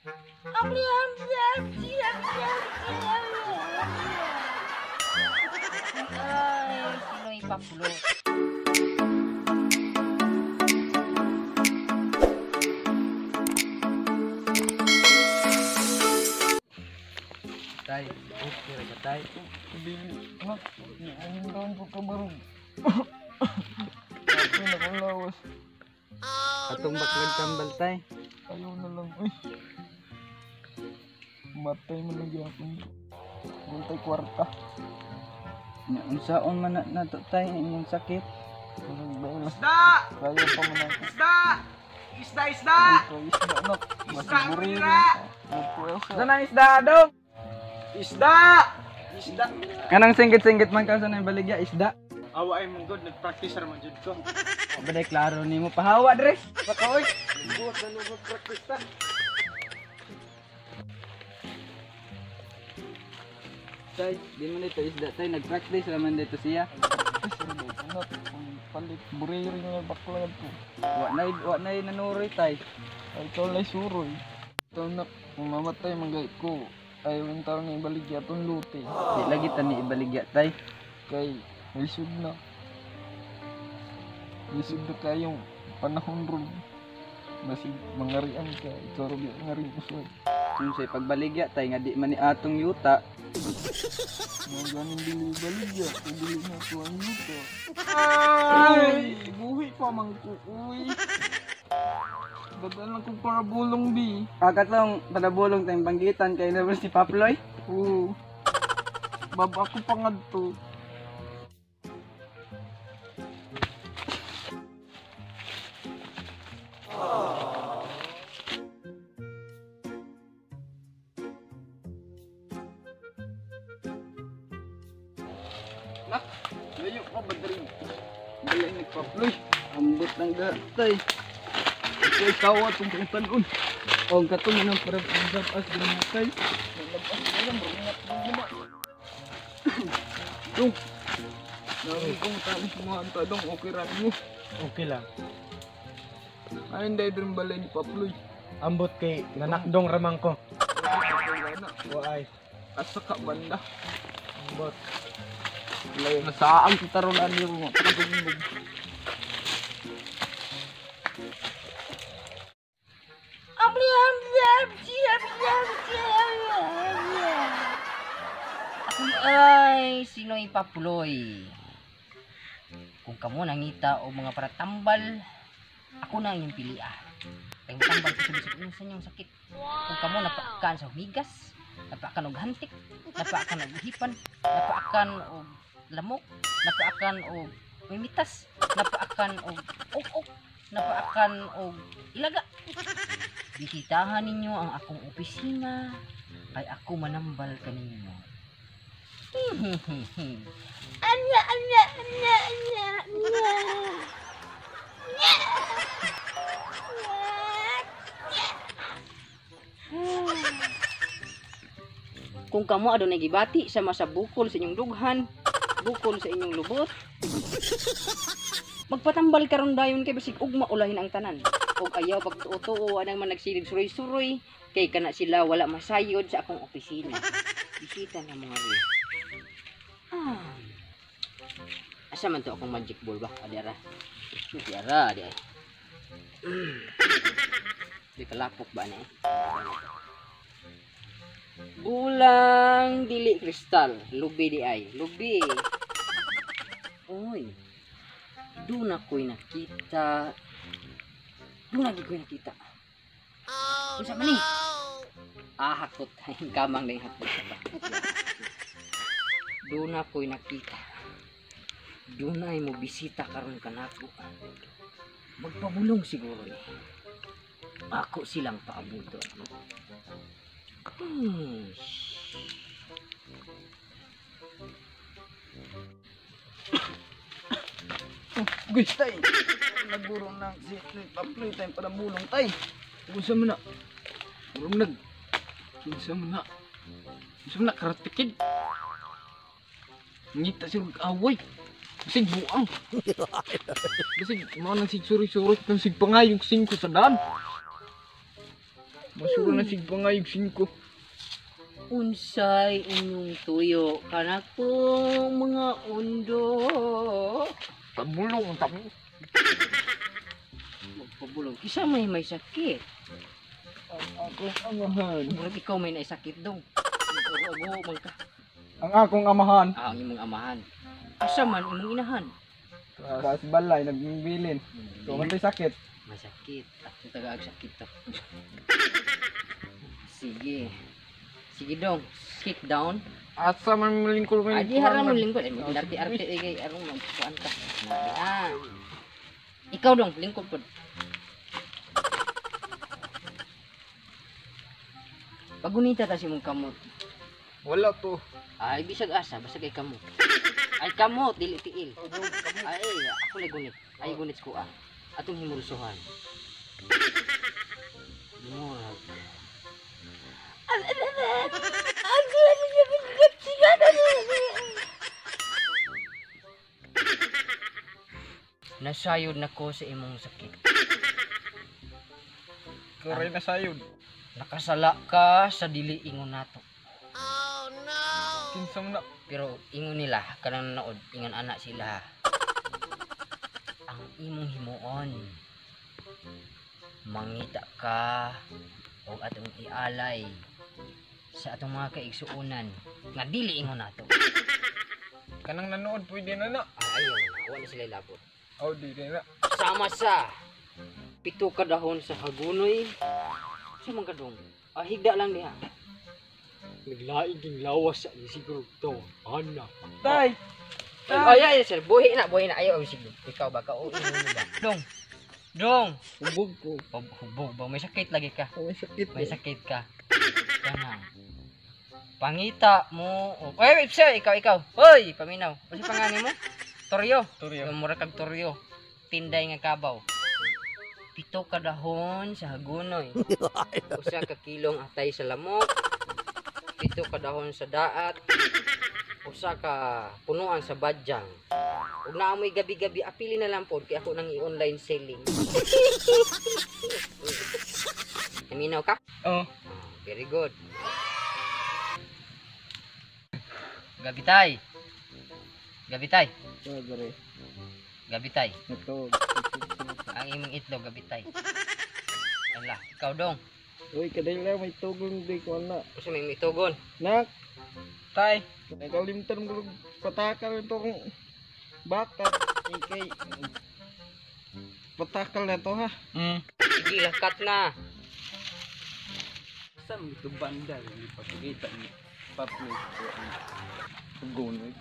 Ay, Pinoy Papulo. Tay, okay ra ba tay? Dili, ha? Nahindahan ko ka barog. Ako na kong lawas. Atong baklag tambal tay. Ayaw na lang, ay. Matay mo na gyapon. Multay kwarta. Nya unsaon man nato tay inyong sakit? Isda! Kaya pa mo na ako. Isda! Isda, isda! Ikaw isda, anak. Isda, Masiburi Mira! Magpuwesa. Sana isda dong. Isda! Isda! Kanang singgit-singgit man ka sa baligya isda. Awa ay mong god, nag-practice ra man jud ko. Baday klaro nimo pahawa dre. Pakaoy! Buot na nung practice ta. Tay, di man dito isda tay nag-practice ra man dito siya. Anak, ang palit. Buriri nga baklad ko. Wa na nanuroy tay. Ay, ikaw lay suroy. Ito na, kung mamatay manggait ko. Ayaw yung tao na ibaligya itong luti. Di lagi tani ibaligya tay. Kay, lisod na. Lisod na kayong panahon ron. Masig mangarian ka. Ikaw rin yung ngaring uswag. Kung say pagbaligya tay nga di man ni atong yuta. Mga ganing dili baligya. Kung dili na ito ang luto. Ay! Buhi pa mang kukuy. Dadaan lang kong para bulong bi. Kakatong padabulong tayong banggitan kay na si Paploy. Oo. Baba ako pangadto. Nak, layo ka ba diri? Balay ni Paploy. Ambot ng gatay. Ito'y kawat kung tanon. O katong nang para as din natay. Labas na lang, ringat mo lima. Tung, Nabi kong talis mo ang tadong okay rin mo. Okay lang. Ay, hindi din balay ni Paploy. Ambot kay nanakdong ramang ko. Wala. Waay. Asa ka banda. Ambot. Layo na saan kita ron ani mo. Pagbugbog. Ay, Sinoy Papuloy. Kung kamo nangita o mga para tambal, ako na ang inyong pilian. Kaya tambal ko sa bisig inyong sakit. Kung kamo napaakan sa humigas, napaakan og hantik, napaakan og hipan, napaakan og lamok, napaakan og mimitas, napaakan og ok-ok, napaakan og ilaga. Bisitahan ninyo ang akong opisina, kay ako manambal kaninyo. Anya, anya, anya, anya, anya. Kung kamo adunay gibati sa masa bukol sa inyong dughan, bukol sa inyong lubot, magpatambal karon dayon kay basig ugma ulahin ang tanan. Og ayaw pagtuo-tuo anang man nagsilid suroy-suroy kay kana sila wala masayod sa akong opisina. Bisita na mga ri. Asa man to akong magic ball ba? Adi ara. Adi ara, adi ay. Di kalapok ba na eh? Bulang dili kristal, lubi di ay. Lubi. Oy. Doon ako'y nakita. Doon lagi ko'y nakita. Oh, no! Ni? Ah, hakot. Ay, kamang na yung hakot sa ba. Doon ako'y nakita. Doon ay mo bisita karon kanako. Magpabulong siguro ni. Ako silang paabuton. guys tay. Nagburong ng si Paploy tay para bulong tay. Unsa man na? Urong nag. Unsa man na? Unsa man na karatikid? Ngita siya mag-away. Basig buang. Basig mga nang sigsuri-surot ng sigpangayong singko sa daan. Masuro na sig pangayog ko. Unsay inyong tuyo kanak po mga undo. Tabulong tamo. Magpabulong. Kisa may sakit. Akong amahan. Murag ikaw may naisakit dong. Mag-uro man ka. Ang akong amahan. Ang imong amahan. Asa man imong inahan. Kas balay nagbilin. So matay sakit. Masakit. Ako tagaag sakit to. Sige. Sige dong. Sit down. Asa man malingkol man. Adi harang mo lingkod. Ay, arte-arte ay arong magpuan ka. Ah. Ikaw dong, lingkod pod. Pagunita ta si mong kamot. Wala to. Ay, bisag asa, basta kay kamot. Ay, kamot, dili tiil. Ay, ako lay gunit. Ay, gunit ko ah. Atong himursuhan. Murag. Nasayod na ko sa imong sakit. Kuray na sayod. Nakasala ka sa dili ingon nato. Kinsam na. Pero ingon nila kanang nanood, ingon anak sila. Ang imong himuon. Mangita ka o atong ialay sa atong mga kaigsuunan nga dili ingon nato. Kanang nanood pwede na na. Ayaw na, wala sila labot. Oh, di na. Sama sa pito ka dahon sa hagunoy. Sa mga kadong, higda lang niya. Naglaing king lawas sa siguro to. Ana. Tay. Ay, sir, buhi na. Ayaw ang siguro. Ikaw ba ka? O, ba? Dong. Hubog ko. Hubog ba? May sakit lagi ka. May sakit. May sakit ka. Kanang. Pangita mo. Wait, sir, ikaw. Hoy, paminaw. Kasi pangani mo? Toryo. Yung mura kag toryo. Tinday nga kabaw. Pito ka dahon sa hagunoy. Usa ka kilong atay sa lamok. Pito ka dahon sa daat. Usa ka punuan sa badyang. Ug naamoy gabi-gabi apili na lang pod kay ako nang i-online selling. Paminaw ka? Oh. Very good. Gabitay. Sagre. Gabitay. Ito. Ang imong itlog gabitay. Ala, ikaw dong. Uy, kadayla may tugong di ko na. Kasi may mitugon. Nak. Tay. Nakalimtan mo patakal ito kong baka. Ikay. Patakal na to ha. Sige, lakat na. Saan mo ito banda? Hindi pa kita ni Paploy ko ang hagunoy.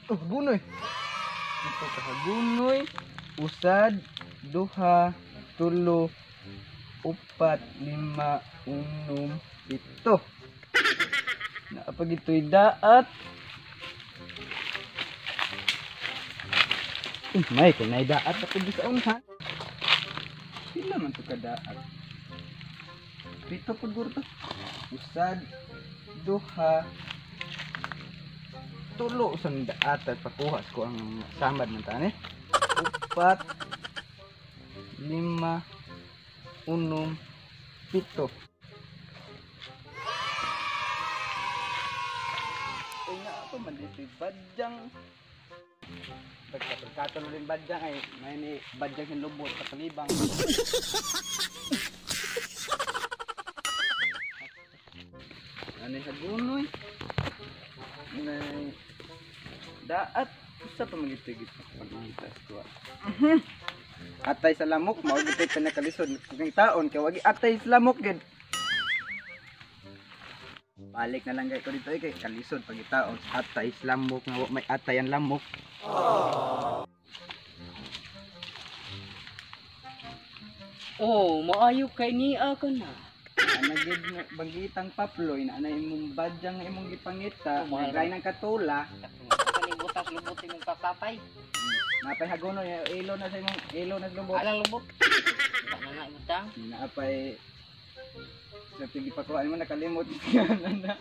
Oh, gunoy. Ito ka hagunoy. Usad. Duha. Tulo. Upat. Lima. Unom. Pito. Naapag ito'y daat. May kunay daat ako di sa unhan. Sila man ito ka daat. Pito po guro to. Usad. Duha. Tulo sang daat at pakuhas ko ang samad ng tani. Upat. Lima. Unom. Pito. Ay nga ako mandito'y badyang. Pagkatulong rin badyang ay may ni badyang hinlubot sa palibang. Ano yung hagunoy? May daat. Sa pamagitagit pag-iitas ko. Atay sa lamok. Maugitay ka na kalisod. Kung taon kaya wagi atay sa lamok gid. Balik na lang kayo ko dito kay kalisod pag itaon. Atay sa lamok. May atay ang lamok. Oh, maayo kay niya ka na. Ano gid nga bagitang paploy na anay imong badyang nga imong gipangita. Oh, mahal. Gay ng katula. Kalibutas lubot imong papapay. Napay hagono ilo na sa imong ilo na sa lubot. Alang lubot. Ba na ibutang? Napay sa tigipakuan mo nakalimot.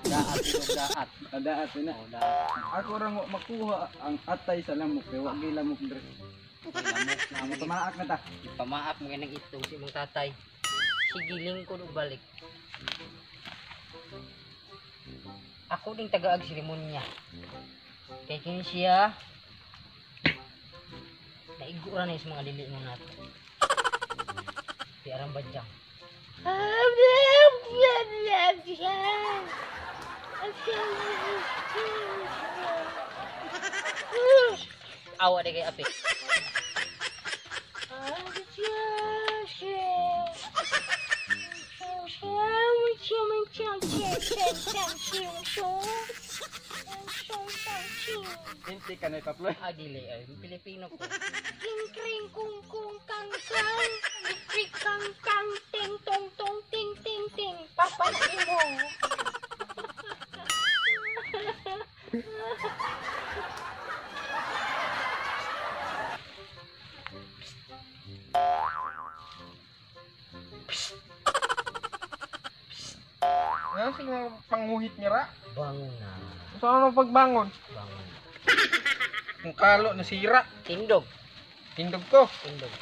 Daat ito daat. Daat na. Oh, daat. Ako ra mo makuha ang atay sa lamok kay wa gyud lamok dire. Lamok na Amo tumaak na ta. Pamaak mo ganang itong si imong tatay. Sige lingkod ug balik. ako ding tagaag seremonya. Kay kini siya naigura na sa mga dili mo nato. Di arang badyang. Awa di kay api. Hindi ka na ipaploy. Ah, dili ay Pilipino ko. Kring kring kung kung kang kang kring kang kang ting tong tong ting ting ting papanain mo. Ano sing panguhit niya ra? Bangon na. Saan pagbangon? Bangon. Kung kalo nasira, Tindog. tindog ko. Tindog.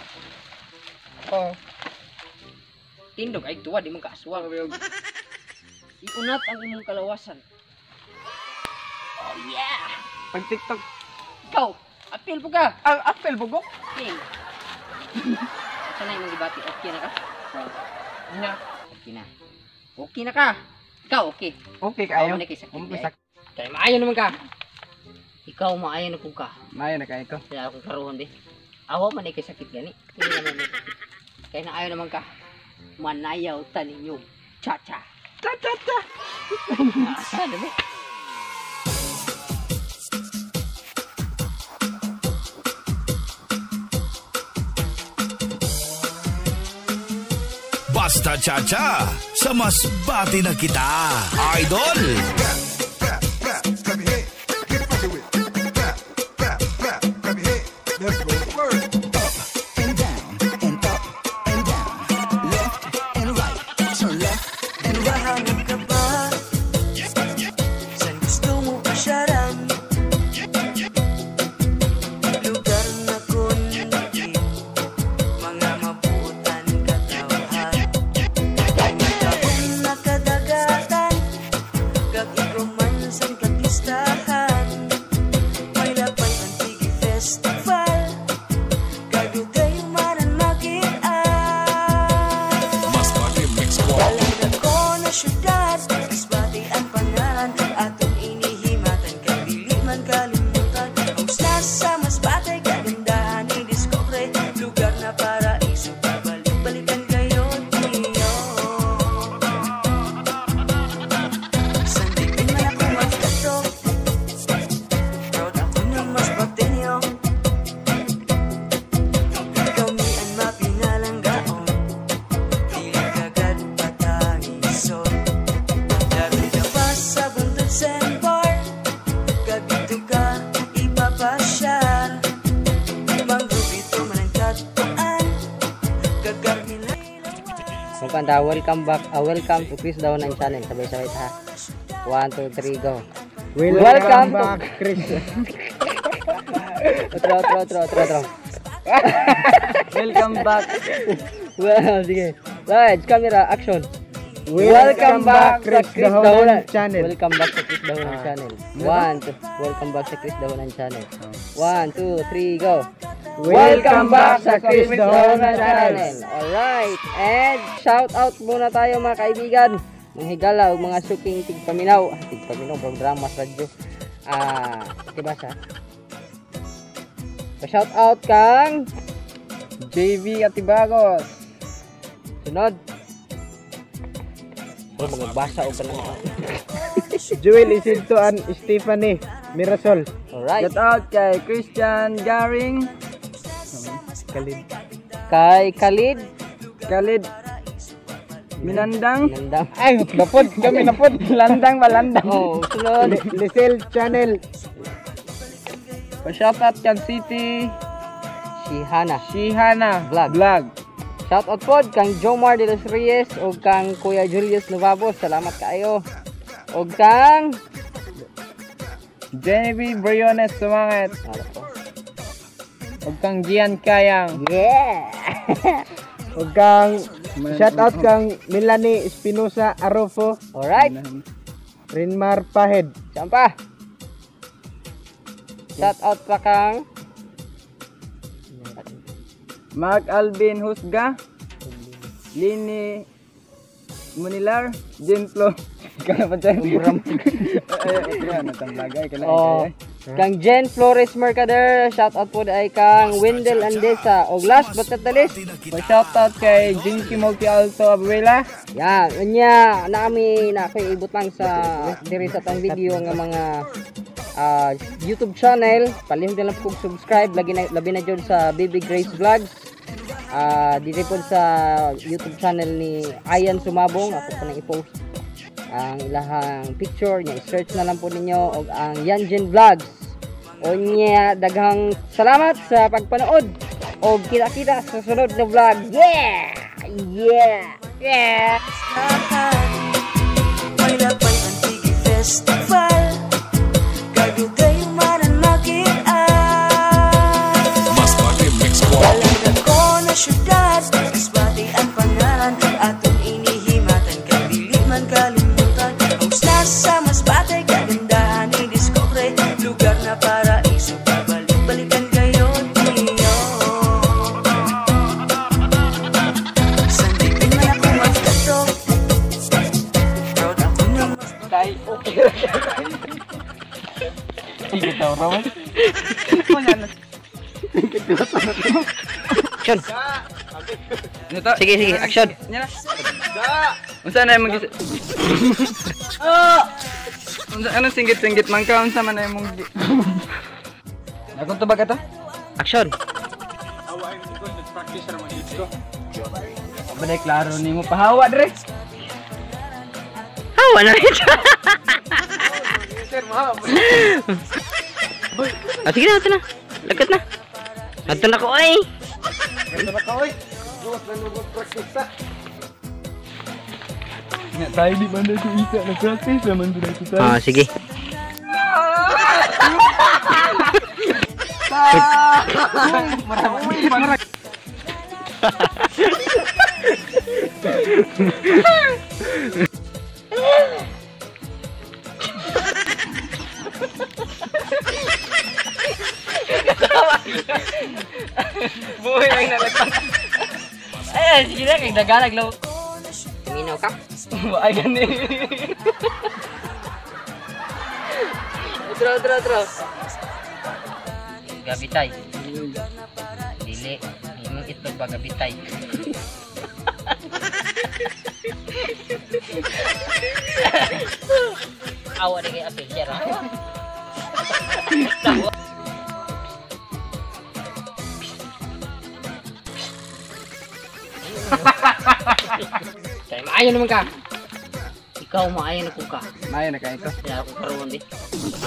Oh. Tindog ay tuwa di man kaaswang. Iunat ang imong kalawasan. Oh yeah. Pag TikTok, Ikaw, apil po ka. apel bugok. Apil. Sana imong gibati. Okay na ka? Nya. Okay na. Okay na ka. Ikaw okay. Okay Ayaw kayo. na kay sakit. Umpisa. Kaya maayo naman ka. Ikaw maayo na po ka. Mayo na kayo ko. Kaya akong karoon di. Awa man ay kay sakit gani. Hindi naman may sakit. Kaya naayo naman ka. Manayaw ta ninyo. Cha-cha. Cha-cha-cha. Ano ba? Basta Cha-Cha, sa mas bati na kita, Idol! Magpanda, welcome back. Welcome to Chris Dahonan Channel. Sabay-sabay ta. 1, 2, 3, go. Welcome back, Chris. Otro. Welcome back. Well, sige. Lights, camera, action. Welcome back, Chris Dahonan Channel. Welcome back sa Chris Dahonan Channel. 1, 2. Welcome back sa Chris Dahonan Channel. 1, 2, 3, go. Welcome back sa Chris Dahonan Channel. Alright. And shout out muna tayo mga kaibigan. Mga higala o mga suking tigpaminaw. Tigpaminaw, programa sa radyo. Diba siya? Shout out kang JV Atibagos. sunod. Mga basa o kanang. Joel Isilto and Stephanie Mirasol. Alright. Shout out kay Christian Garing. Khalid. Kay Khalid. Khalid Minandang. Nandang. Ay, napod kami napod. Landang ba landang? Oh, sunod. Lisel Channel. Pa-shout out kang City Si Hana. Shihana Vlog. Shout out pod kang Jomar de los Reyes o kang Kuya Julius Novabos. Salamat kaayo. O kang Genevieve Briones Sumangit. ano po? Ug kang Gian Kayang. Yeah. Ug kang shout out kang Melanie Espinosa Arofo. Alright. Rinmar Pahed. Sampa. Shout out pa kang Mark Alvin Husga. Lini Munilar. Jenflo. Ikaw na pa dyan. Ay, natamblagay. Oh, kang Jen Flores Mercader, shout out po ay kang Wendell Andesa. O last but not the least, Shout out kay Jinky Multi Alto Abuela. yan, unya nami na ako ibot lang sa diri sa tong video nga mga YouTube channel. Palihog na lang po subscribe labi na jud sa Baby Grace Vlogs. Dito po sa YouTube channel ni Ayan Sumabong, ako po nang i-post ang ilahang picture niya. I-search na lang po ninyo og ang Yanjen Vlogs. O niya, daghang salamat sa pagpanood. O kita-kita sa sunod na vlog. Yeah! Yeah! Yeah! May lapay ang Tigi Festival. Kadugay manan mag-ian. Talaga ko na syudad. Isbati ang pangalan. Atong inihimatan. Kabiliman kalimutan. Ang sa Masbate. Kagandahan i-discover. Lugar na paraiso. Babalik-balikan kayo niyo. Sandipin man ako magkato. Proud ako na Action! Sige, sige, action! Unsa na yung anong singgit-singgit man ka? Unsa man na yung Nakong tubag ito? Action! Balay klaro ni mo pahawa dre. Hawa na rin siya! Sige na, ito na. Lagat na. Ito na ko, ay! Nga tayo di ba na sa isa na practice naman doon ito tayo. Sige. Buhay ang nalagpan. Ay, sige na, kay dagalag lo. Tuminaw ka? Ay gani. Utro. Gabitay. Dili. Imong itlog ba gabitay? Awa na kay apel, Jer. Kaya maayo naman ka. Ikaw maayo na kung ka. May na kayo. Kaya ako karoon din.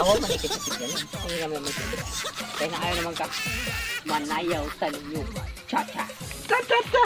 Awa man ikit sa tigyan. Hindi kami magsigit. Kaya naayo naman ka. Manayaw sa ninyo. Cha-cha. Cha-cha-cha.